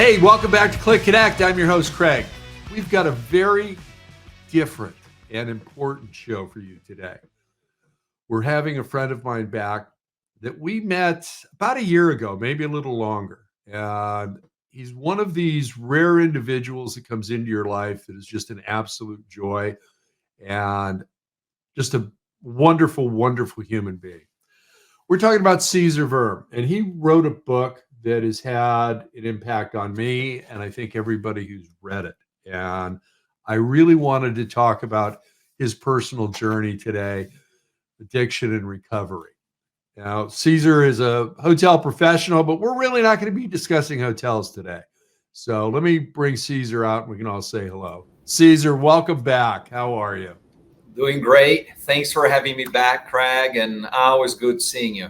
Hey, welcome back to CLIC Connect. I'm your host, Craig. We've got a very different and important show for you today. We're having a friend of mine back that we met about a year ago, maybe a little longer. And he's one of these rare individuals that comes into your life that is just an absolute joy and just a wonderful, wonderful human being. We're talking about Cesar Wurm, and he wrote a book that has had an impact on me, and I think everybody who's read it. And I really wanted to talk about his personal journey today, addiction and recovery. Now, Cesar is a hotel professional, but we're really not going to be discussing hotels today. So let me bring Cesar out and we can all say hello. Cesar, welcome back. How are you? Doing great. Thanks for having me back, Craig, and always good seeing you.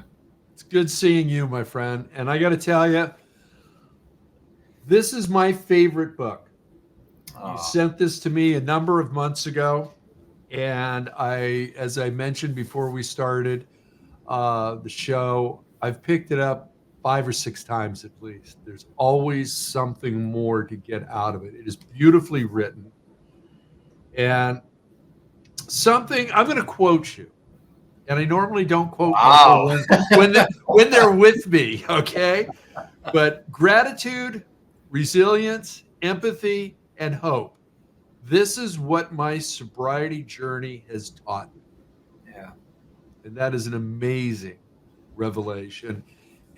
It's good seeing you, my friend. And I got to tell you, this is my favorite book. You sent this to me a number of months ago. And as I mentioned before we started the show, I've picked it up 5 or 6 times at least. There's always something more to get out of it. It is beautifully written. And something, I'm going to quote you. And I normally don't quote people when they're with me, okay? But gratitude, resilience, empathy, and hope. This is what my sobriety journey has taught me. Yeah. And that is an amazing revelation.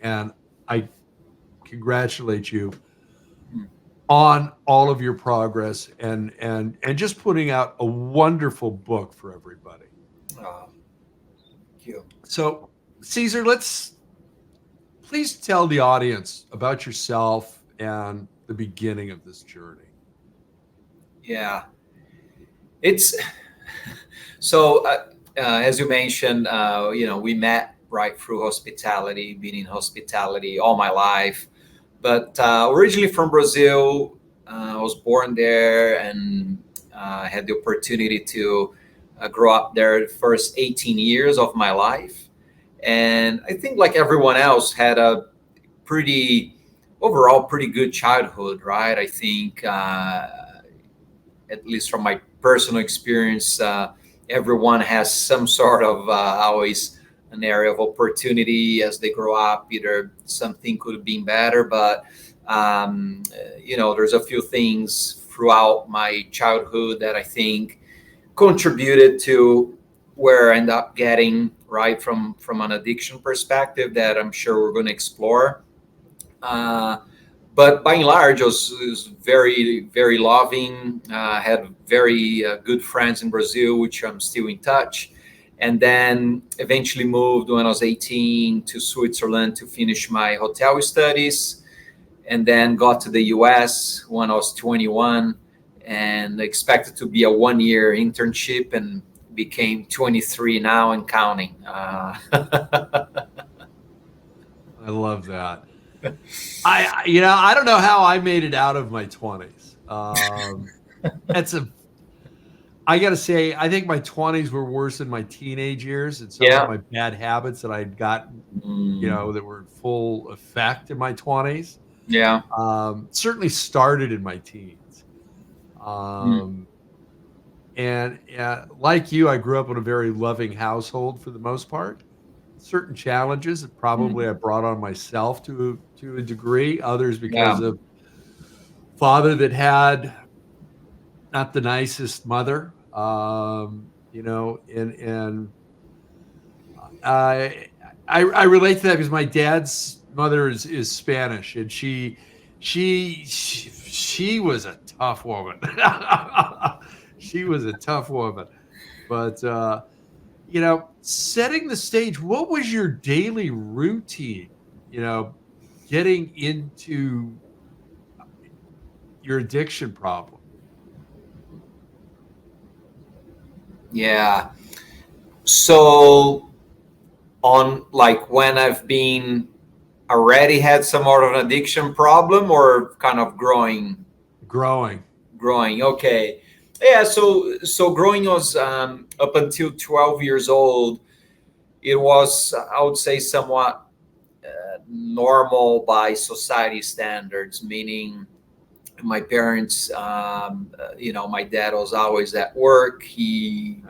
And I congratulate you on all of your progress and just putting out a wonderful book for everybody. Thank you. So, Cesar, let's please tell the audience about yourself and the beginning of this journey. Yeah. It's so, as you mentioned, we met right through hospitality, been in hospitality all my life. But originally from Brazil, I was born there and had the opportunity to grow up there the first 18 years of my life. And I think like everyone else had a overall pretty good childhood, right? I think, at least from my personal experience, everyone has some sort of always an area of opportunity as they grow up. Either something could have been better, but there's a few things throughout my childhood that I think contributed to where I end up getting right from an addiction perspective that I'm sure we're going to explore. But by and large, I was very, very loving. Had very good friends in Brazil, which I'm still in touch. And then eventually moved when I was 18 to Switzerland to finish my hotel studies. And then got to the US when I was 21 and expected to be a 1-year internship and became 23 now and counting. I love that. I don't know how I made it out of my 20s. I got to say, I think my 20s were worse than my teenage years and some of my bad habits that I'd gotten, that were in full effect in my 20s. Yeah. Certainly started in my teens. And like you, I grew up in a very loving household for the most part. Certain challenges that probably I brought on myself to a degree, others because of father that had not the nicest mother, and I relate to that because my dad's mother is Spanish, and she was a tough woman. She was a tough woman, but setting the stage, what was your daily routine, getting into your addiction problem? Yeah. So on like when I've been already had some sort of an addiction problem or kind of growing. Okay. Yeah. So growing was up until 12 years old. It was, I would say, somewhat normal by society standards, meaning my parents, my dad was always at work. He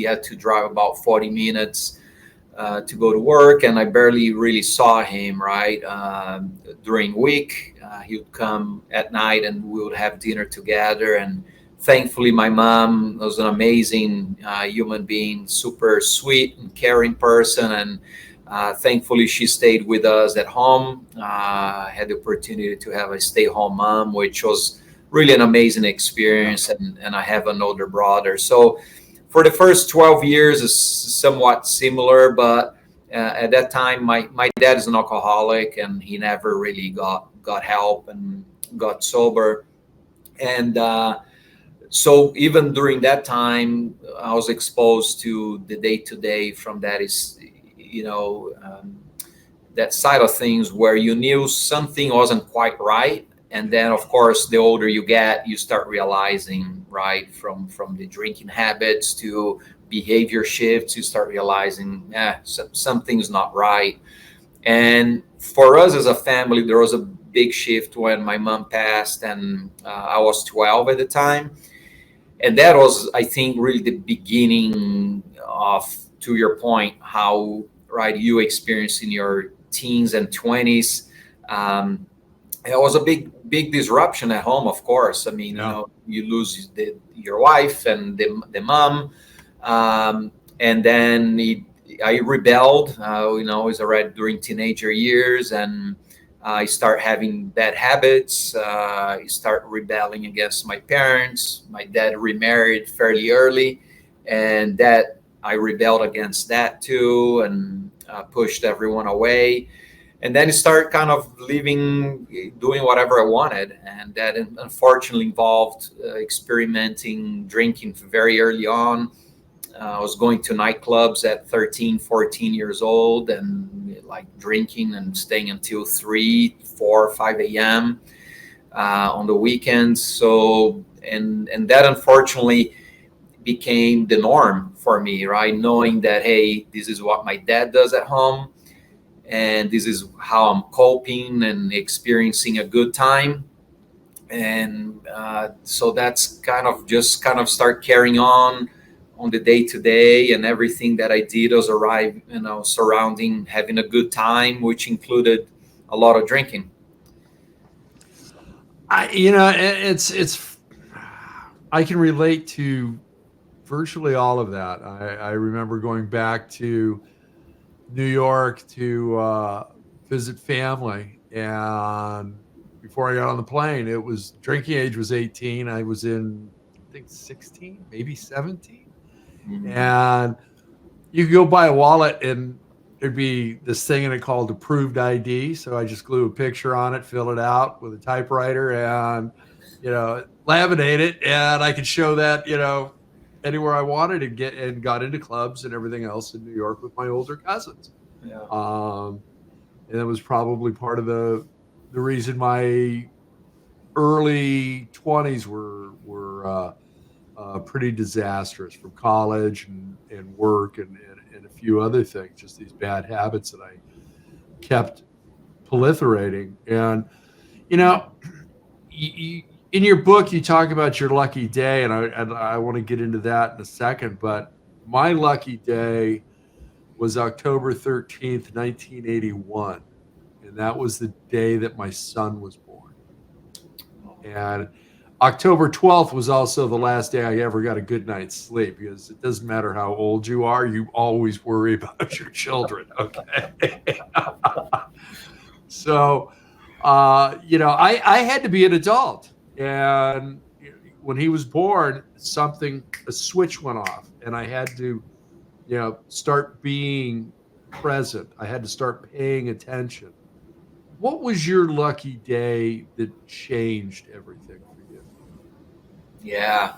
had to drive about 40 minutes to go to work, and I barely really saw him, right? During week, he would come at night and we would have dinner together. And thankfully, my mom was an amazing human being, super sweet and caring person. And thankfully, she stayed with us at home. Had the opportunity to have a stay-home mom, which was really an amazing experience. And I have an older brother. So for the first 12 years, it's somewhat similar. But at that time, my dad is an alcoholic, and he never really got help and got sober. And so even during that time, I was exposed to the day-to-day from that is, that side of things where you knew something wasn't quite right. And then, of course, the older you get, you start realizing, right, from the drinking habits to behavior shifts, you start realizing, something's not right. And for us as a family, there was a big shift when my mom passed, and I was 12 at the time. And that was, I think, really the beginning of, to your point, how, right, you experienced in your teens and 20s. It was a big disruption at home, of course. I mean, you lose your wife and the mom. And then I rebelled, was already during teenager years, and I start having bad habits. I start rebelling against my parents. My dad remarried fairly early, and that I rebelled against that too, and pushed everyone away. And then start kind of living, doing whatever I wanted. And that unfortunately involved experimenting, drinking very early on. I was going to nightclubs at 13, 14 years old, and like drinking and staying until 3, 4, 5 a.m. On the weekends. So, and that unfortunately became the norm for me, right? Knowing that, hey, this is what my dad does at home, and this is how I'm coping and experiencing a good time. And so that's kind of start carrying on the day to day, and everything that I did was surrounding having a good time, which included a lot of drinking. It's I can relate to virtually all of that. I remember going back to New York to visit family, and before I got on the plane, it was drinking age was 18. I was in, I think, 16, maybe 17. Mm-hmm. And you could go buy a wallet and there'd be this thing in it called approved ID. So I just glue a picture on it, fill it out with a typewriter, and laminate it, and I could show that anywhere I wanted to get, and got into clubs and everything else in New York with my older cousins. Yeah. And that was probably part of the reason my early 20s were pretty disastrous, from college and work and a few other things, just these bad habits that I kept proliferating. And in your book, you talk about your lucky day, and I want to get into that in a second. But my lucky day was October 13th, 1981. And that was the day that my son was born. And October 12th was also the last day I ever got a good night's sleep, because it doesn't matter how old you are, you always worry about your children. Okay. So, I had to be an adult. And when he was born, a switch went off, and I had to, start being present. I had to start paying attention. What was your lucky day that changed everything for you? Yeah.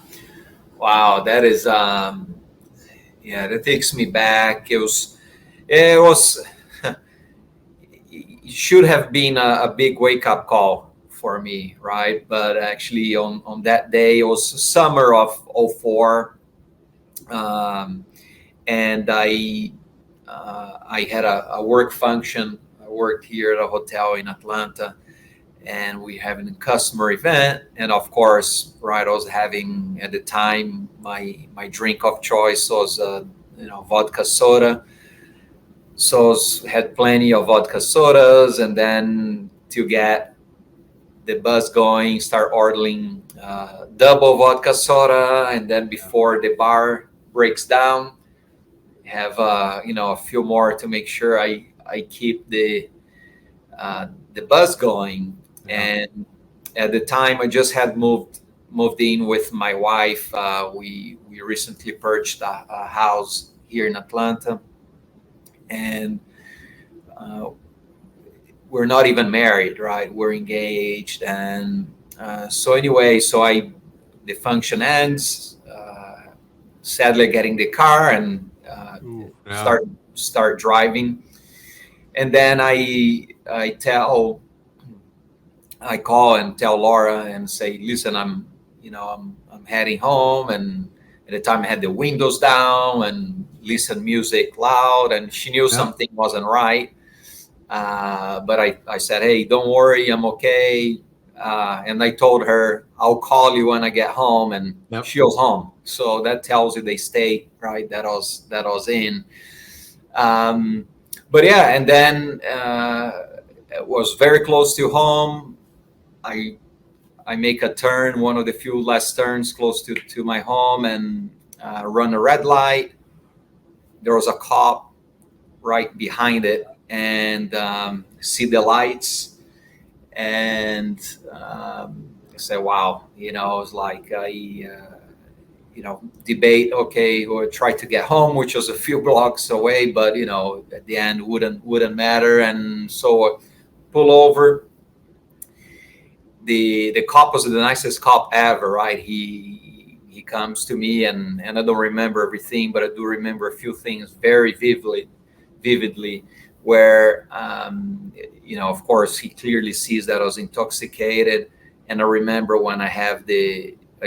Wow. That is, that takes me back. It should have been a big wake up call for me, right? But actually on that day, it was summer of 04. And I had a work function. I worked here at a hotel in Atlanta, and we having a customer event. And of course, right, I was having at the time my drink of choice was vodka soda. So had plenty of vodka sodas, and then to get the bus going, start ordering double vodka soda, and then before the bar breaks down, have a few more to make sure I keep the bus going. Yeah. And at the time, I just had moved in with my wife. We recently purchased a house here in Atlanta, and we're not even married, right? We're engaged, and so anyway, the function ends. Sadly, getting the car and Ooh, yeah. start driving, and then I call and tell Laura and say, listen, I'm heading home, and at the time I had the windows down and listen music loud, and she knew Yeah. something wasn't right. But I said, hey, don't worry, I'm okay. And I told her, I'll call you when I get home, and Yep. she was home. So that tells you they stayed, right? That I was in. But yeah, and then it was very close to home. I make a turn, one of the few last turns close to my home, and run a red light. There was a cop right behind it, and see the lights, and I said, wow, it's like debate, okay, or try to get home, which was a few blocks away, but at the end wouldn't matter. And so pull over. The cop was the nicest cop ever, right? He comes to me, and I don't remember everything, but I do remember a few things very vividly, where of course he clearly sees that I was intoxicated. And I remember when I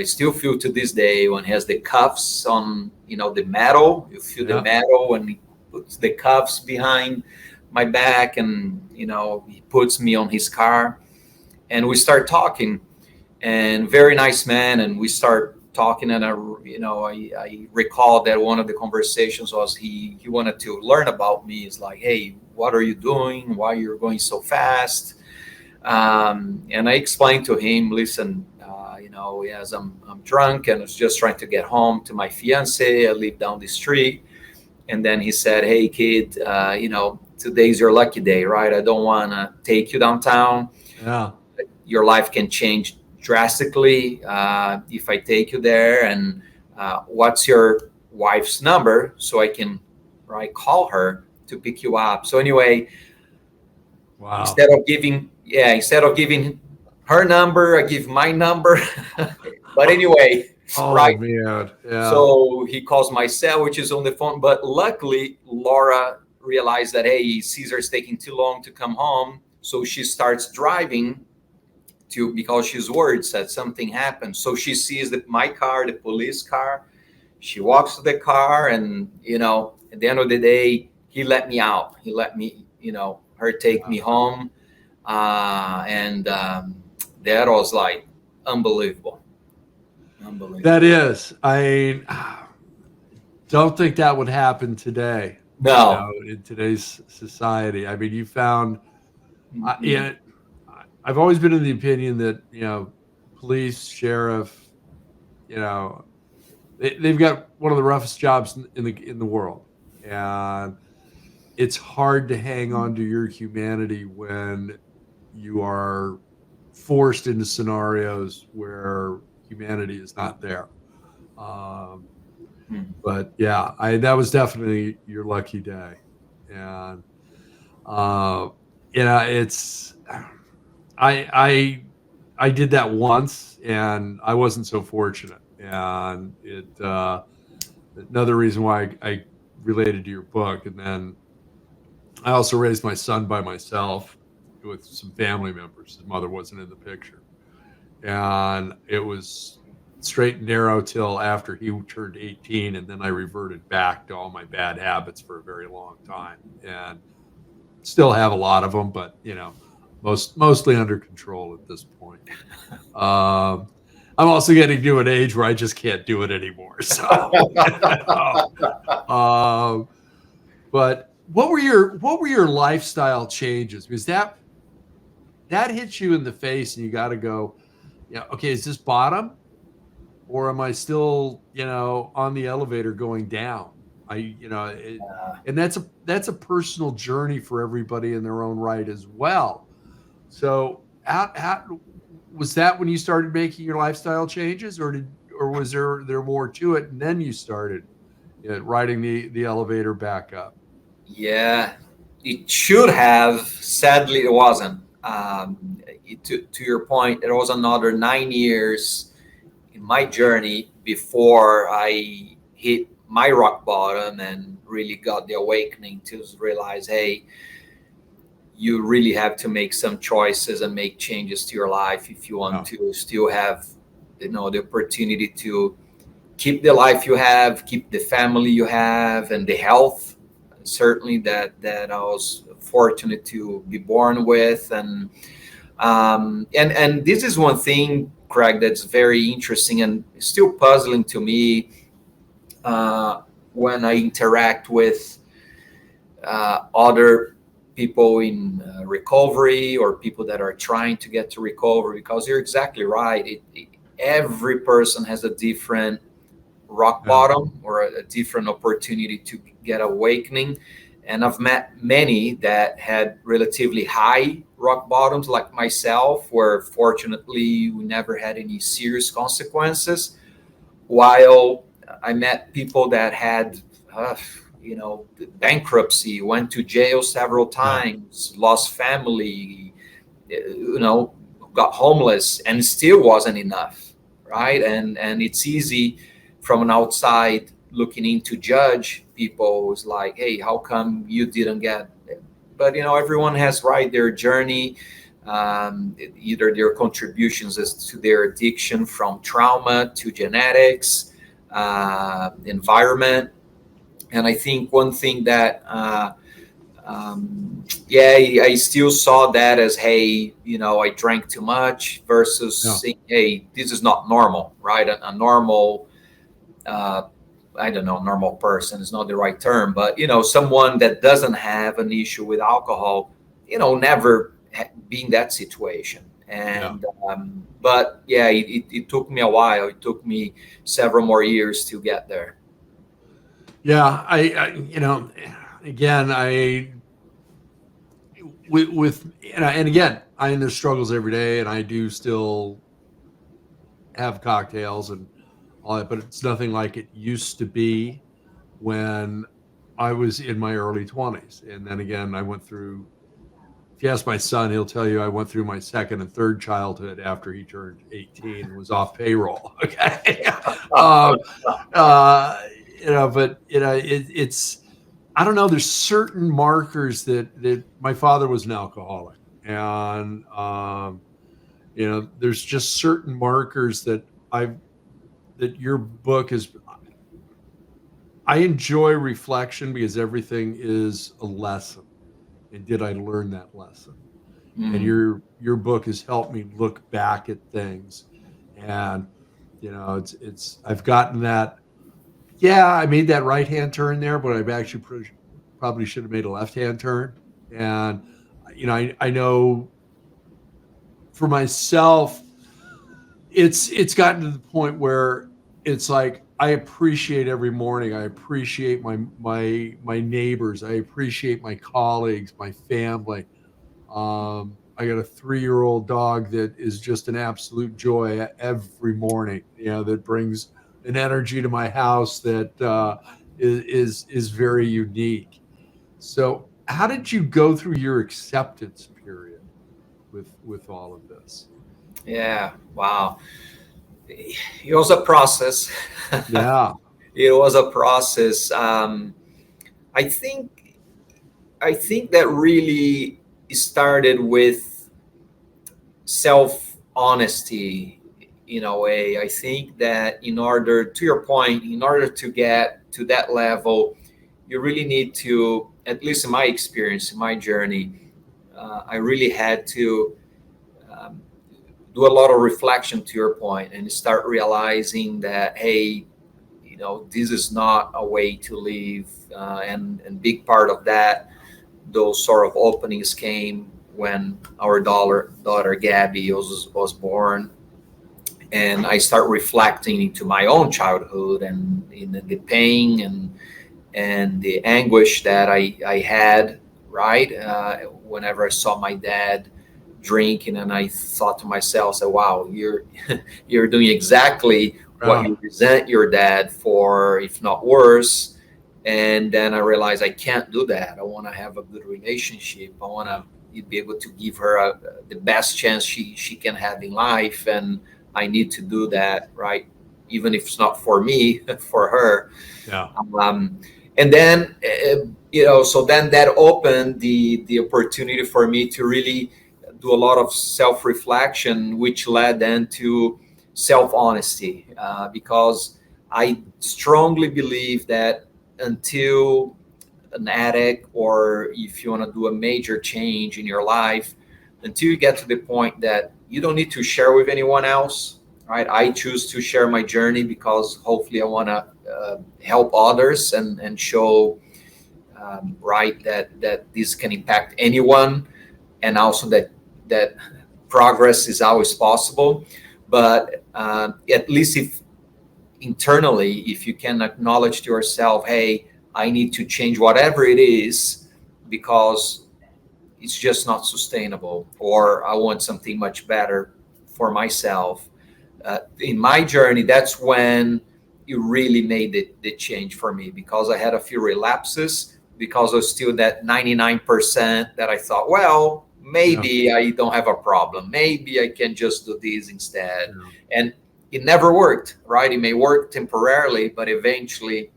still feel to this day when he has the cuffs on, the metal, you feel the metal when he puts the cuffs behind my back, and he puts me on his car, and we start talking. And very nice man, and we start talking, and I recall that one of the conversations was he wanted to learn about me. It's like, hey, what are you doing? Why you're going so fast? And I explained to him, listen, yes, I'm drunk, and I was just trying to get home to my fiance. I live down the street. And then he said, hey kid, today's your lucky day, right? I don't want to take you downtown. Yeah. Your life can change drastically if I take you there. And what's your wife's number so I can call her to pick you up? So anyway, Wow. instead of giving her number, I give my number. But anyway, Oh right. man. Yeah. So he calls my cell, which is on the phone. But luckily, Laura realized that, hey, Cesar's taking too long to come home. So she starts driving because she's worried that something happened. So she sees my car, the police car. She walks to the car, and at the end of the day, he let me out. He let me, her take me home, and that was like unbelievable. That is. I don't think that would happen today. No. In today's society. I mean, you found. Mhm. I've always been in the opinion that police, sheriff, they've got one of the roughest jobs in the world, and it's hard to hang on to your humanity when you are forced into scenarios where humanity is not there. But yeah, that was definitely your lucky day, and it's I did that once, and I wasn't so fortunate, and another reason why I related to your book. And then I also raised my son by myself with some family members. His mother wasn't in the picture, and it was straight and narrow till after he turned 18, and then I reverted back to all my bad habits for a very long time. And Still have a lot of them, but mostly under control at this point. I'm also getting to an age where I just can't do it anymore. So, but what were your lifestyle changes? Because that hits you in the face, and you got to go, yeah, okay, is this bottom, or am I still, on the elevator going down? And that's a personal journey for everybody in their own right as well. So, how was that when you started making your lifestyle changes, or was there more to it, and then you started riding the elevator back up? Yeah, it should have. Sadly, it wasn't. To your point, there was another 9 years in my journey before I hit my rock bottom and really got the awakening to realize, hey, you really have to make some choices and make changes to your life if you want to still have, the opportunity to keep the life you have, keep the family you have, and the health certainly that I was fortunate to be born with. And this is one thing, Craig, that's very interesting and still puzzling to me when I interact with other people in recovery or people that are trying to get to recovery, because you're exactly right. Every person has a different rock bottom or a different opportunity to get awakening. And I've met many that had relatively high rock bottoms, like myself, where fortunately we never had any serious consequences, while I met people that had bankruptcy, went to jail several times, lost family, got homeless, and still wasn't enough, right? And it's easy from an outside looking in to judge people. It's like, hey, how come you didn't get it? But everyone has their journey, either their contributions as to their addiction, from trauma to genetics, environment. And I think one thing that I still saw that as, hey, I drank too much, versus saying, hey, this is not normal, right? A normal, I don't know, normal person is not the right term, but someone that doesn't have an issue with alcohol, never be in that situation. And but it took me a while. It took me several more years to get there. Yeah, again, and again, I in their struggles every day, and I do still have cocktails and all that, but it's nothing like it used to be when I was in my early 20s. And then again, I went through, if you ask my son, he'll tell you I went through my second and third childhood after he turned 18 and was off payroll. Okay. But it's, I don't know, there's certain markers that my father was an alcoholic, and there's just certain markers that your book is. I enjoy reflection because everything is a lesson, and did I learn that lesson? And your book has helped me look back at things, and it's I've gotten that. Yeah, I made that right-hand turn there, but I've actually probably should have made a left-hand turn. And I know for myself, it's gotten to the point where it's like I appreciate every morning. I appreciate my neighbors. I appreciate my colleagues, my family. I got a 3-year-old dog that is just an absolute joy every morning. That brings an energy to my house that is very unique. So, how did you go through your acceptance period with all of this? Yeah, wow. It was a process. Yeah, It was a process. I think that really started with self honesty in a way. I think that in order, to your point, in order to get to that level, you really need to, at least in my experience, in my journey, I really had to um, do a lot of reflection, to your point, and start realizing that, hey, this is not a way to live. And big part of that, those sort of openings came when our daughter Gabby was born, and I start reflecting into my own childhood and in the pain and the anguish that I had, right? Whenever I saw my dad drinking, and I thought to myself, so, wow, you're doing exactly what Wow. you resent your dad for, if not worse. And then I realized I can't do that. I want to have a good relationship. I want to be able to give her the best chance she can have in life, and I need to do that, right? Even if it's not for me, for her. Yeah. um, and then so then that opened the opportunity for me to really do a lot of self-reflection, which led then to self-honesty, because I strongly believe that until an addict, or if you want to do a major change in your life, until you get to the point that you don't need to share with anyone else, right? I choose to share my journey because hopefully I want to help others and show, right, that this can impact anyone, and also that progress is always possible. But at least if internally, if you can acknowledge to yourself, hey, I need to change whatever it is because it's just not sustainable, or I want something much better for myself. In my journey, that's when you really made the change for me, because I had a few relapses, because I was still that 99% that I thought, well, Yeah. maybe I don't have a problem. Maybe I can just do this instead. Yeah. And it never worked, right? It may work temporarily, but eventually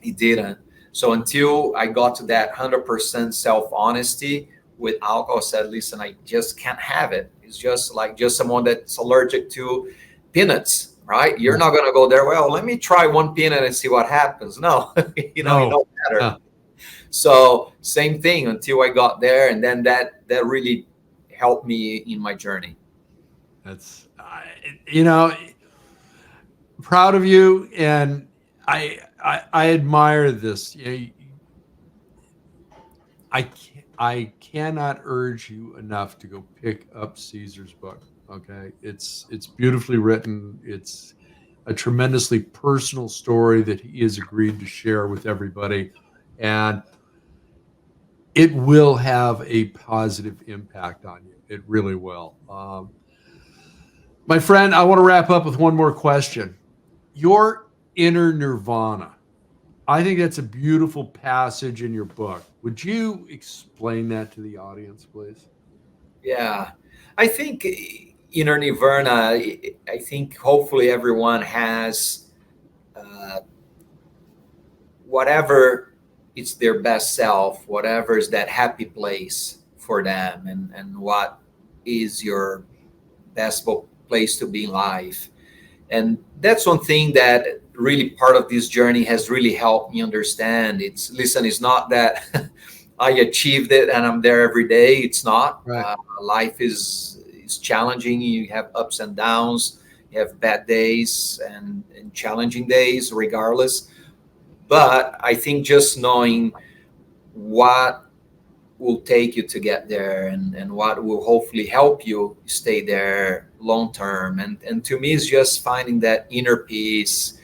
it didn't. So until I got to that 100% self honesty with alcohol, I said, listen, I just can't have it. It's just like just someone that's allergic to peanuts, right? You're not going to go there. Well, let me try one peanut and see what happens. No, it No. don't matter. Yeah. So same thing until I got there. And then that really helped me in my journey. That's, you know, proud of you. And I admire this. I cannot urge you enough to go pick up Caesar's book. Okay, it's beautifully written. It's a tremendously personal story that he has agreed to share with everybody, and it will have a positive impact on you. It really will. My friend, I want to wrap up with one more question. Your inner nirvana. I think that's a beautiful passage in your book. Would you explain that to the audience, please? Yeah, I think inner nirvana. I think hopefully everyone has uh, whatever it's their best self, whatever is that happy place for them, and what is your best place to be in life. And that's one thing that really part of this journey has really helped me understand. It's, listen, it's not that I achieved it and I'm there every day. It's not. Right. Life is challenging. You have ups and downs. You have bad days and challenging days, regardless. But I think just knowing what will take you to get there, and what will hopefully help you stay there long term. And to me, it's just finding that inner peace,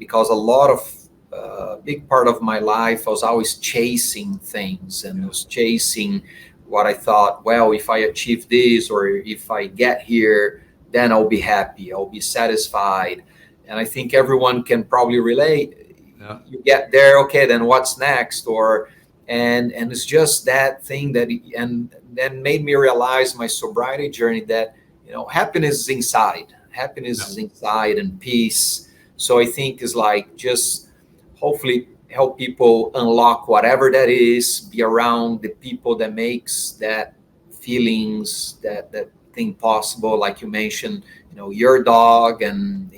because a lot of big part of my life, I was always chasing things, and was chasing what I thought, well, if I achieve this, or if I get here, then I'll be happy, I'll be satisfied. And I think everyone can probably relate. Yeah. You get there, okay, then what's next? Or and it's just that thing that, and then made me realize my sobriety journey that happiness is inside. Happiness Yeah. is inside, and peace. So I think is like just hopefully help people unlock whatever that is, be around the people that makes that feelings, that thing possible, like you mentioned, your dog, and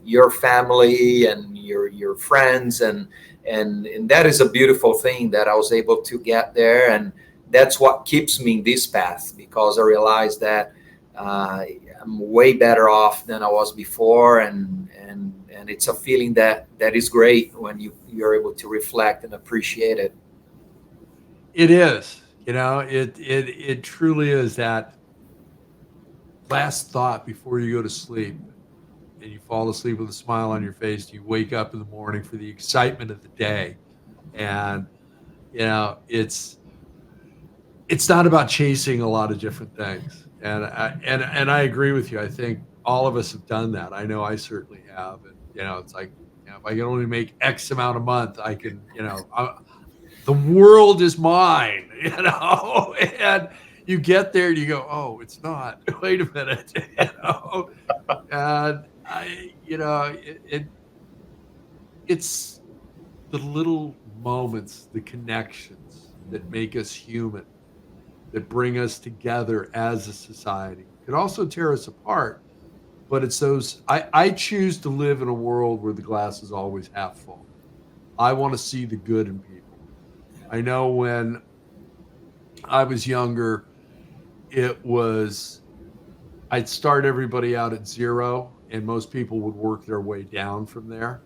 your family, and your friends, and that is a beautiful thing that I was able to get there, and that's what keeps me in this path, because I realized that I'm way better off than I was before, and it's a feeling that is great when you're able to reflect and appreciate it. It is, it truly is that last thought before you go to sleep, and you fall asleep with a smile on your face. You wake up in the morning for the excitement of the day, and it's not about chasing a lot of different things. And I agree with you. I think all of us have done that. I know I certainly have. And it's like, if I can only make X amount a month, I can. The world is mine. And you get there and you go, oh, it's not. Wait a minute. And it's the little moments, the connections that make us human, that bring us together as a society. It can also tear us apart, but it's those. I choose to live in a world where the glass is always half full. I want to see the good in people. I know when I was younger, I'd start everybody out at zero, and most people would work their way down from there.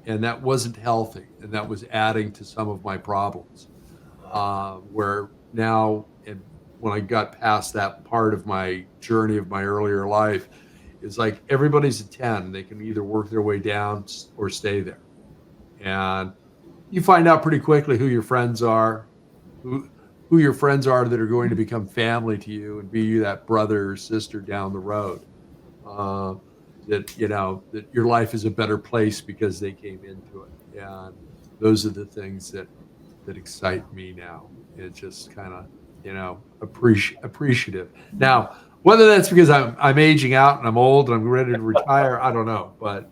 And that wasn't healthy. And that was adding to some of my problems. Where now, and when I got past that part of my journey of my earlier life, it's like everybody's a 10. They can either work their way down or stay there. And you find out pretty quickly who your friends are, who your friends are that are going to become family to you and be you that brother or sister down the road. That your life is a better place because they came into it. And those are the things that excite me now. It's just kind of, appreciative. Now, whether that's because I'm aging out and I'm old and I'm ready to retire, I don't know. But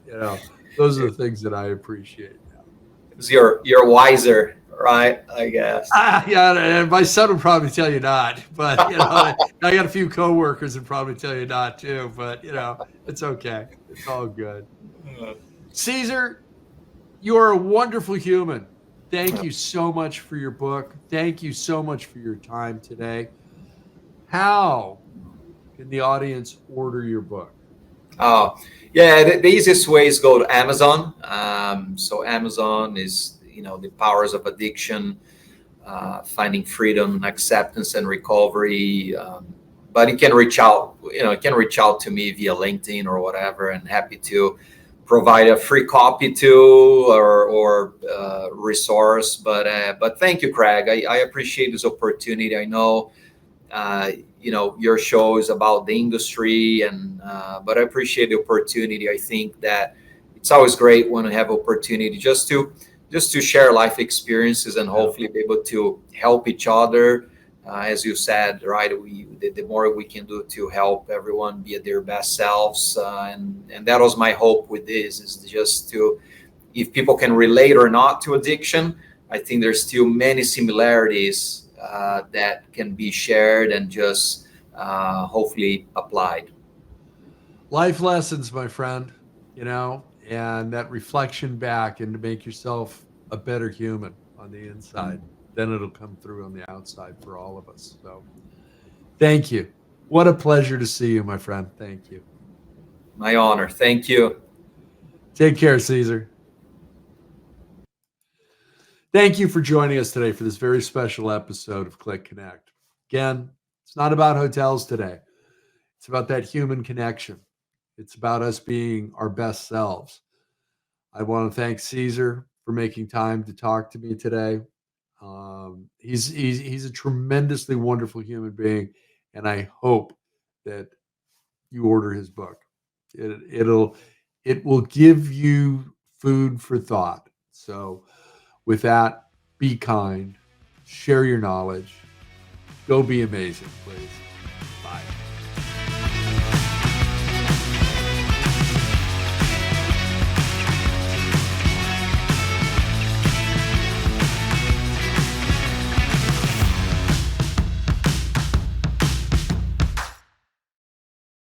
those are the things that I appreciate now. Because you're wiser, right? I guess. Yeah, and my son would probably tell you not, but I got a few coworkers that probably tell you not too. But it's okay. It's all good. Cesar, you are a wonderful human. Thank you so much for your book. Thank you so much for your time today. How can the audience order your book? Oh, yeah. The easiest way is go to Amazon. So Amazon is, the powers of addiction, finding freedom, acceptance, and recovery. But you can reach out. You can reach out to me via LinkedIn or whatever, and happy to provide a free copy too, or resource. But thank you, Craig. I appreciate this opportunity. I know. Your show is about the industry, but I appreciate the opportunity. I think that it's always great when we have opportunity just to share life experiences and hopefully be able to help each other. As you said, right? The more we can do to help everyone be their best selves, and that was my hope with this, is just to, if people can relate or not to addiction, I think there's still many similarities that can be shared and just hopefully applied. Life lessons, my friend, and that reflection back, and to make yourself a better human on the inside. Then it'll come through on the outside for all of us. So thank you. What a pleasure to see you, my friend. Thank you. My honor. Thank you. Take care, Cesar. Thank you for joining us today for this very special episode of CLIC Connect. Again, it's not about hotels today. It's about that human connection. It's about us being our best selves. I want to thank Cesar for making time to talk to me today. He's a tremendously wonderful human being, and I hope that you order his book. It will give you food for thought. So, with that, be kind, share your knowledge, go be amazing, please.